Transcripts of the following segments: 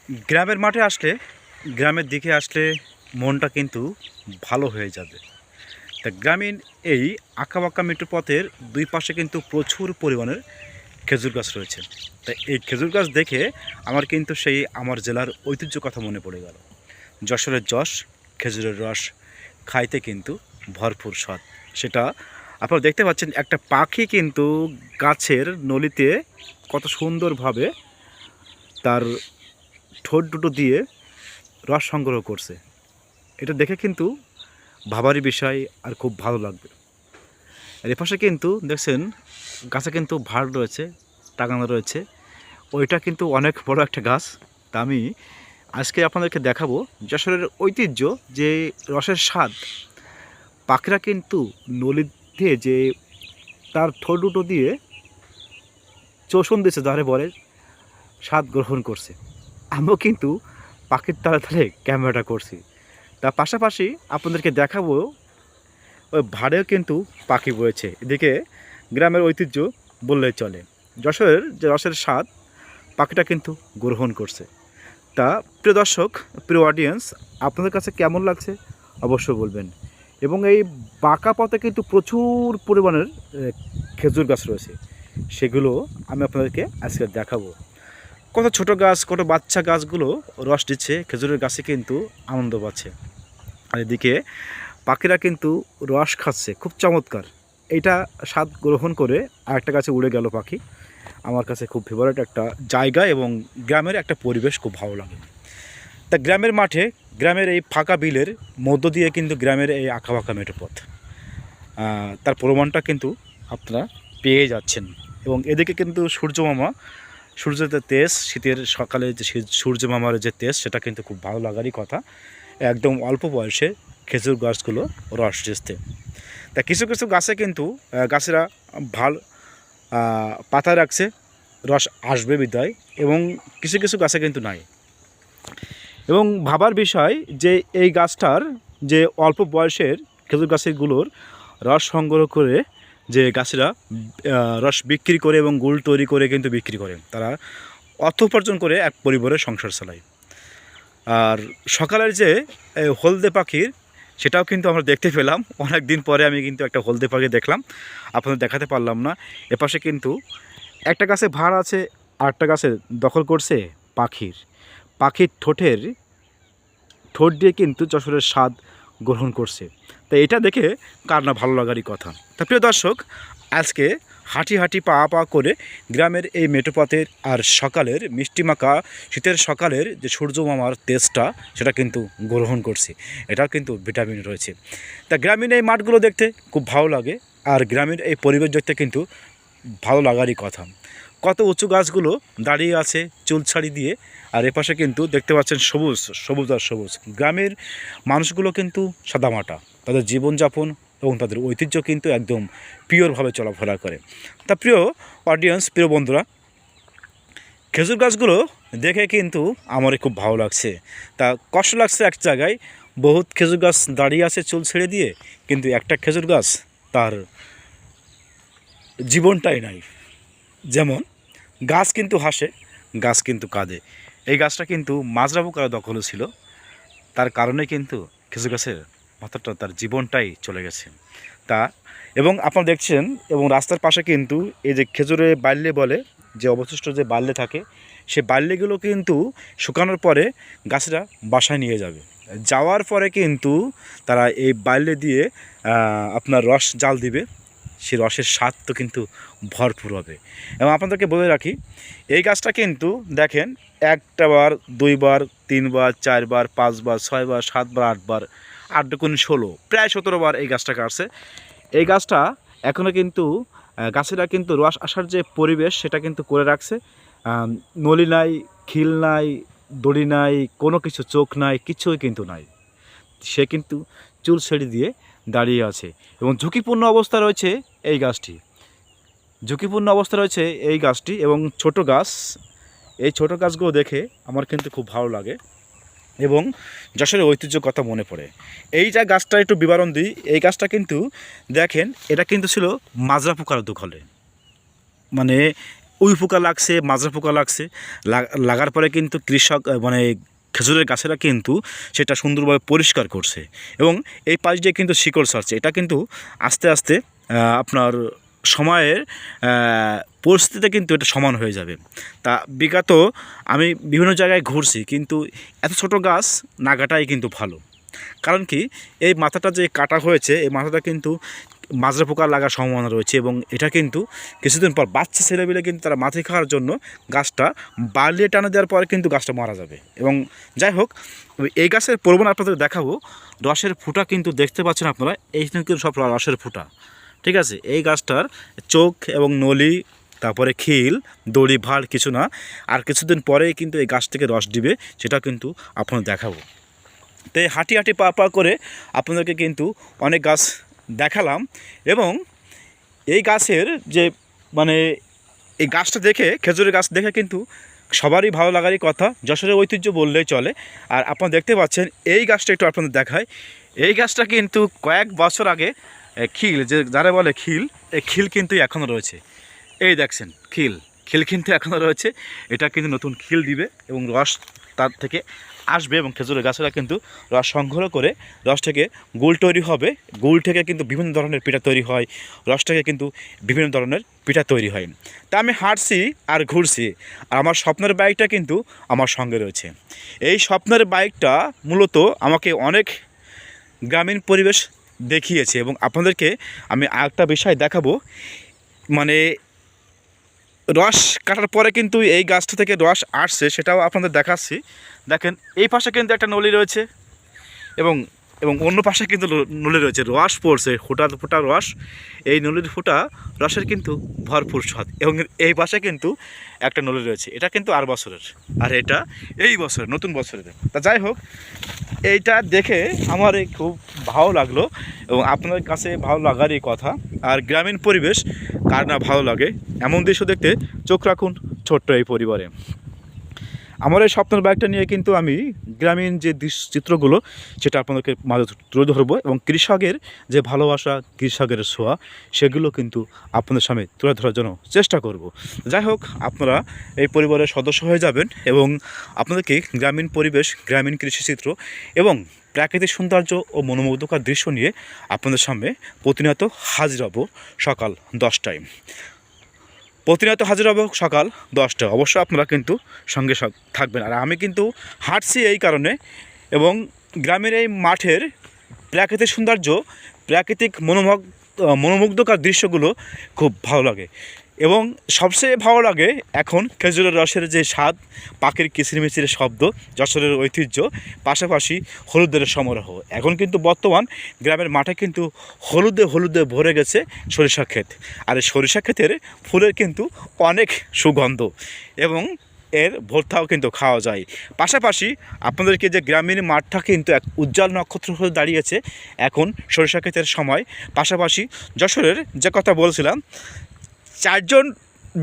গ্রামের মাঠে আসলে, গ্রামের দিকে আসলে মনটা কিন্তু ভালো হয়ে যাবে। তা গ্রামীণ এই আঁকাবাঁকা মেঠো পথের দুই পাশে কিন্তু প্রচুর পরিমাণের খেজুর গাছ রয়েছে। তাই এই খেজুর গাছ দেখে আমার কিন্তু সেই আমার জেলার ঐতিহ্য কথা মনে পড়ে গেল। যশোরের যশ, খেজুরের রস খাইতে কিন্তু ভরপুর স্বাদ। সেটা আপনারা দেখতে পাচ্ছেন, একটা পাখি কিন্তু গাছের নলিতে কত সুন্দরভাবে তার ঠোঁট দুটো দিয়ে রস সংগ্রহ করছে। এটা দেখে কিন্তু ভাবারই বিষয়, আর খুব ভালো লাগবে। আর এপাশে কিন্তু দেখছেন গাছে কিন্তু ভাড় রয়েছে, টাঙানো রয়েছে। ওইটা কিন্তু অনেক বড় একটা গাছ। তা আমি আজকে আপনাদেরকে দেখাবো যশোরের ঐতিহ্য, যে রসের স্বাদ। পাখিরা কিন্তু নলিতে যে তার ঠোঁট দুটো দিয়ে চোষণ দিচ্ছে, যারে বলে স্বাদ গ্রহণ করছে। আমিও কিন্তু পাখির তালে তালে ক্যামেরাটা করছি। তার পাশাপাশি আপনাদেরকে দেখাবো ওই ভাড়েও কিন্তু পাখি বয়েছে। এদিকে গ্রামের ঐতিহ্য বললেই চলে। যশোরের যে রসের স্বাদ পাখিটা কিন্তু গ্রহণ করছে। তা প্রিয় দর্শক, প্রিয় অডিয়েন্স, আপনাদের কাছে কেমন লাগছে অবশ্যই বলবেন। এবং এই বাঁকা পথে কিন্তু প্রচুর পরিমাণের খেজুর গাছ রয়েছে, সেগুলো আমি আপনাদেরকে আজকে দেখাবো। কত ছোট গাছ, কত বাচ্চা গাছগুলো রস দিচ্ছে, খেজুরের গাছে কিন্তু আনন্দ পাচ্ছে। আর এদিকে পাখিরা কিন্তু রস খাচ্ছে, খুব চমৎকার। এইটা স্বাদ গ্রহণ করে আরেকটা গাছে উড়ে গেল পাখি। আমার কাছে খুব ফেভারিট একটা জায়গা, এবং গ্রামের একটা পরিবেশ খুব ভালো লাগে। তা গ্রামের মাঠে, গ্রামের এই ফাঁকা বিলের মধ্য দিয়ে কিন্তু গ্রামের এই আঁকাবাঁকা মেঠো পথ, তার প্রমাণটা কিন্তু আপনারা পেয়ে যাচ্ছেন। এবং এদিকে কিন্তু সূর্যের তেজ, শীতের সকালে যে সূর্য মামার যে তেজ, সেটা কিন্তু খুব ভালো লাগারই কথা। একদম অল্প বয়সে খেজুর গাছগুলো রস দিচ্ছে। তা কিছু কিছু গাছে কিন্তু গাছেরা ভাল পাতা রাখছে, রস আসবে বিদায়, এবং কিছু কিছু গাছে কিন্তু নাই। এবং ভাবার বিষয় যে এই গাছটার যে অল্প বয়সের খেজুর গাছগুলোর রস সংগ্রহ করে যে গাছেরা রস বিক্রি করে এবং গুড় তৈরি করে কিন্তু বিক্রি করে, তারা অর্থ উপার্জন করে এক পরিবারের সংসার চালায়। আর সকালের যে হলদে পাখির, সেটাও কিন্তু আমরা দেখতে পেলাম। অনেক দিন পরে আমি কিন্তু একটা হলদে পাখি দেখলাম, আপনাদের দেখাতে পারলাম না। এপাশে কিন্তু একটা গাছে ভাড় আছে, আরেকটা গাছে দখল করছে পাখির ঠোঁট দিয়ে কিন্তু যশোরের স্বাদ গ্রহণ করছে। তো এটা দেখে কার না ভালো লাগারই কথা। তা প্রিয় দর্শক, আজকে হাঁটি পা করে গ্রামের এই মেঠো পথের আর সকালের মিষ্টিমাখা শীতের সকালের যে সূর্য মামার তেজটা, সেটা কিন্তু গ্রহণ করছি। এটাও কিন্তু ভিটামিন রয়েছে। তা গ্রামীণ এই মাঠগুলো দেখতে খুব ভালো লাগে, আর গ্রামের এই পরিবেশ দেখতে কিন্তু ভালো লাগারই কথা। কত উঁচু গাছগুলো দাঁড়িয়ে আছে চুল ছাড়ি দিয়ে, আর এপাশে কিন্তু দেখতে পাচ্ছেন সবুজ আর সবুজ। গ্রামের মানুষগুলো কিন্তু সাদামাটা, তাদের জীবনযাপন এবং তাদের ঐতিহ্য কিন্তু একদম পিওরভাবে চলাফেরা করে। তা প্রিয় অডিয়েন্স, প্রিয় বন্ধুরা, খেজুর গাছগুলো দেখে কিন্তু আমারই খুব ভালো লাগছে। তা কষ্ট লাগছে এক জায়গায়, বহুত খেজুর গাছ দাঁড়িয়ে আছে চুল ছেড়ে দিয়ে, কিন্তু একটা খেজুর গাছ তার জীবনটাই নাই। যেমন গাছ কিন্তু হাসে, গাছ কিন্তু কাঁদে। এই গাছটা কিন্তু মাজরা পোকার দখলে ছিল, তার কারণে কিন্তু খেজুর গাছের মাথাটা, তার জীবনটাই চলে গেছে। তা এবং আপনারা দেখছেন, এবং রাস্তার পাশে কিন্তু এই যে খেজুরের বাল্যে বলে, যে অবশিষ্ট যে বাল্যে থাকে, সে বাল্যগুলো কিন্তু শুকানোর পরে গাছরা বাসায় নিয়ে যাবে। যাওয়ার পরে কিন্তু তারা এই বাল্যে দিয়ে আপনার রস জাল দিবে। সেই রসের স্বাদ তো কিন্তু ভরপুর হবে। এবং আপনাদেরকে বলে রাখি, এই গাছটা কিন্তু দেখেন, একটা বার, দুইবার, তিনবার, চারবার, পাঁচবার, ছয়বার, সাতবার, আটবার, 8 দুগুণ 16, প্রায় 17 বার এই গাছটা কাটছে। এই গাছটা এখনও কিন্তু গাছেরা কিন্তু রস আসার যে পরিবেশ, সেটা কিন্তু করে রাখছে। নলি নাই, খিল নাই, দড়ি নাই, কোনো কিছু, চোখ নাই, কিছুই কিন্তু নাই। সে কিন্তু চুল ছেড়ে দিয়ে দাঁড়িয়ে আছে, এবং ঝুঁকিপূর্ণ অবস্থা রয়েছে এই গাছটি। এবং ছোট গাছ, এই ছোট গাছগুলো দেখে আমার কিন্তু খুব ভালো লাগে, এবং যশোরের ঐতিহ্য কথা মনে পড়ে। এই যে গাছটা একটু বিবরণ দিই, এই গাছটা কিন্তু দেখেন, এটা কিন্তু ছিল মাজরা পোকার দখলে। মানে উই পোকা লাগছে, মাজরা পোকা লাগছে, লাগার পরে কিন্তু কৃষক মানে খেজুরের গাছেরা কিন্তু সেটা সুন্দরভাবে পরিষ্কার করছে এবং এই পাশ দিয়ে কিন্তু শিকড় ছাড়ছে। এটা কিন্তু আস্তে আস্তে আপনার সময়ের পরিস্থিতিতে কিন্তু এটা সমান হয়ে যাবে। তা বিগত আমি বিভিন্ন জায়গায় ঘুরছি, কিন্তু এত ছোট গাছ না কাটাই কিন্তু ভালো। কারণ কি, এই মাথাটা যে কাটা হয়েছে, এই মাথাটা কিন্তু মাজরা পোকা লাগার সম্ভাবনা রয়েছে এবং এটা কিন্তু কিছুদিন পর বাচ্চা ছেলেবেলে কিন্তু তারা মাটি খাওয়ার জন্য গাছটা বালিয়ে টানা দেওয়ার পরে কিন্তু গাছটা মারা যাবে। এবং যাই হোক, এই গাছের প্রবণ আপনাদের দেখাবো। রসের ফুটা কিন্তু দেখতে পাচ্ছেন আপনারা, এই কিন্তু সব রসের ফুটা, ঠিক আছে। এই গাছটার চোখ এবং নলি, তারপরে খিল, দড়ি, ভাড় কিছু না, আর কিছুদিন পরেই কিন্তু এই গাছ থেকে রস দিবে, সেটা কিন্তু আপনাদের দেখাবো। তো এই হাঁটি হাঁটি পা পা করে আপনাদেরকে কিন্তু অনেক গাছ দেখালাম এবং এই গাছের যে মানে এই গাছটা দেখে, খেজুরের গাছ দেখে কিন্তু সবারই ভালো লাগারই কথা, যশোরের ঐতিহ্য বললেই চলে। আর আপনারা দেখতে পাচ্ছেন এই গাছটা একটু আপনাদের দেখায়। এই গাছটা কিন্তু কয়েক বছর আগে খিল, যে যারা বলে খিল, এই খিল কিন্তু এখনও রয়েছে। এই দেখছেন খিল, খিল কিন্তু এখনও রয়েছে। এটা কিন্তু নতুন খিল দিবে এবং রস তার থেকে আসবে এবং খেজুরের গাছেরা কিন্তু রস সংগ্রহ করে রস থেকে গুড় তৈরি হবে। গুড় থেকে কিন্তু বিভিন্ন ধরনের পিঠা তৈরি হয়, রস থেকে কিন্তু বিভিন্ন ধরনের পিঠা তৈরি হয়। তা আমি হাঁটছি আর ঘুরছি, আর আমার স্বপ্নের বাইকটা কিন্তু আমার সঙ্গে রয়েছে। এই স্বপ্নের বাইকটা মূলত আমাকে অনেক গ্রামীণ পরিবেশ দেখিয়েছে এবং আপনাদেরকে আমি আরেকটা বিষয় দেখাবো। মানে রস কাটার পরে কিন্তু এই গাছটা থেকে রস আসছে, সেটাও আপনাদের দেখাচ্ছি। দেখেন এই পাশে কিন্তু একটা নলি রয়েছে এবং এবং অন্য পাশে কিন্তু নলি রয়েছে, রস পড়ছে, ফোটা ফোটা রস। এই নলির ফোটা রসের কিন্তু ভরপুর স্বাদ। এবং এই পাশে কিন্তু একটা নলি রয়েছে, এটা কিন্তু আর বছরের, আর এটা এই বছরের, নতুন বছরের। তা যাই হোক, এইটা দেখে আমার খুব ভালো লাগলো এবং আপনাদের কাছে ভালো লাগারই কথা। আর গ্রামীণ পরিবেশ কার না ভালো লাগে, এমন দৃশ্য দেখতে চোখ রাখুন ছোট্ট এই পরিবারে। আমার এই স্বপ্নের বাইকটা নিয়ে কিন্তু আমি গ্রামীণ যে চিত্রগুলো সেটা আপনাদেরকে মাঝে তুলে ধরবো এবং কৃষকের যে ভালোবাসা, কৃষকের ছোঁয়া, সেগুলো কিন্তু আপনাদের সামনে তুলে ধরার জন্য চেষ্টা করব। যাই হোক, আপনারা এই পরিবারের সদস্য হয়ে যাবেন এবং আপনাদেরকে গ্রামীণ পরিবেশ, গ্রামীণ কৃষিচিত্র এবং প্রাকৃতিক সৌন্দর্য ও মনোমুগ্ধকর দৃশ্য নিয়ে আপনাদের সামনে প্রতিনিয়ত হাজির হব সকাল 10টায়। প্রতিনিয়ত হাজির হব সকাল 10টায়। অবশ্যই আপনারা কিন্তু সঙ্গে থাকবেন। আর আমি কিন্তু হাঁটছি এই কারণে, এবং গ্রামের এই মাঠের প্রাকৃতিক সৌন্দর্য, প্রাকৃতিক মনোমুগ্ধকর দৃশ্যগুলো খুব ভালো লাগে। এবং সবচেয়ে ভালো লাগে এখন খেজুরের রসের যে স্বাদ, পাখির কিচিরমিচির শব্দ, যশোরের ঐতিহ্য, পাশাপাশি হলুদের সমারোহ। এখন কিন্তু বর্তমান গ্রামের মাঠে কিন্তু হলুদে হলুদে ভরে গেছে সরিষা ক্ষেত। আর এই সরিষা ক্ষেতের ফুলের কিন্তু অনেক সুগন্ধ এবং এর ভর্তাও কিন্তু খাওয়া যায়। পাশাপাশি আপনাদেরকে যে গ্রামীণ মাঠটা কিন্তু এক উজ্জ্বল নক্ষত্র হয়ে দাঁড়িয়েছে এখন সরিষা ক্ষেতের সময়। পাশাপাশি যশোরের যে কথা বলছিলাম, 4জন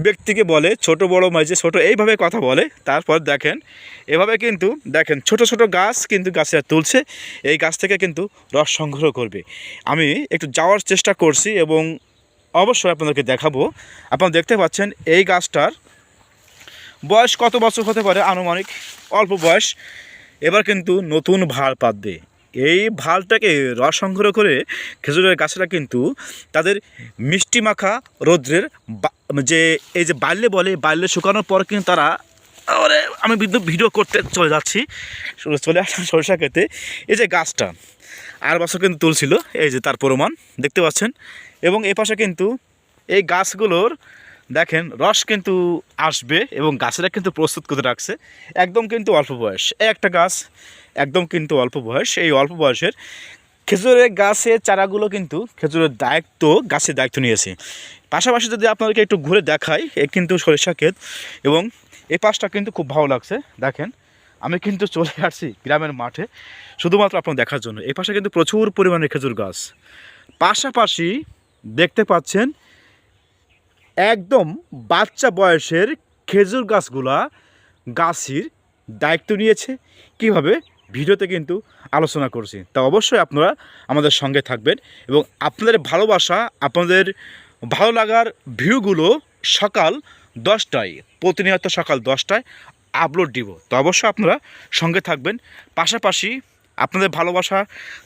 ব্যক্তিকে বলে ছোট বড় মাঝে ছোট, এইভাবে কথা বলে। তারপর দেখেন এভাবে কিন্তু দেখেন ছোট ছোট গাছ কিন্তু গাছেরা তুলছে, এই গাছ থেকে কিন্তু রস সংগ্রহ করবে। আমি একটু যাওয়ার চেষ্টা করছি এবং অবশ্যই আপনাদেরকে দেখাবো। আপনারা দেখতে পাচ্ছেন এই গাছটার বয়স কত বছর হতে পারে, আনুমানিক অল্প বয়স। এবার কিন্তু নতুন ভাল পাতবে। এই ভালটাকে রস সংগ্রহ করে খেজুরের গাছেরা কিন্তু তাদের মিষ্টি মাখা রৌদ্রের যে এই যে বাল্যে বলে, বাল্যে শুকানোর পর কিন্তু তারা আমি ভিডিও করতে চলে যাচ্ছি, চলে আসলাম সরিষা ক্ষেতে। এই যে গাছটা আর বছর কিন্তু তুলছিল, এই যে তার প্রমাণ দেখতে পাচ্ছেন। এবং এ পাশে কিন্তু এই গাছগুলোর দেখেন রস কিন্তু আসবে এবং গাছেরা কিন্তু প্রস্তুত করে রাখছে। একদম কিন্তু অল্প বয়স, একটা গাছ একদম কিন্তু অল্প বয়স। এই অল্প বয়সের খেজুরের গাছের চারাগুলো কিন্তু খেজুরের গাছের দায়িত্ব নিয়েছে। পাশাপাশি যদি আপনাদেরকে একটু ঘুরে দেখাই, এ কিন্তু সরিষা ক্ষেত এবং এই পাশটা কিন্তু খুব ভালো লাগছে। দেখেন আমি কিন্তু চলে আসছি গ্রামের মাঠে শুধুমাত্র আপনার দেখার জন্য। এই পাশে কিন্তু প্রচুর পরিমাণে খেজুর গাছ। পাশাপাশি দেখতে পাচ্ছেন একদম বাচ্চা বয়সের খেজুর গাছগুলা গাছের দায়িত্ব নিয়েছে কীভাবে, ভিডিওতে কিন্তু আলোচনা করছি। তা অবশ্যই আপনারা আমাদের সঙ্গে থাকবেন এবং আপনাদের ভালোবাসা, আপনাদের ভালো লাগার ভিউগুলো সকাল 10টায়, প্রতিনিয়ত সকাল 10টায় আপলোড দিব। তো অবশ্যই আপনারা সঙ্গে থাকবেন, পাশাপাশি আপনাদের ভালোবাসা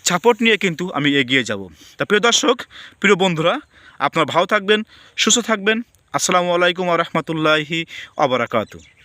সাপোর্ট নিয়ে কিন্তু আমি এগিয়ে যাব। তা প্রিয় দর্শক, প্রিয় বন্ধুরা, আপনারা ভালো থাকবেন, সুস্থ থাকবেন। আসসালামু আলাইকুম ওয়া রাহমাতুল্লাহি ওয়া বারাকাতুহু।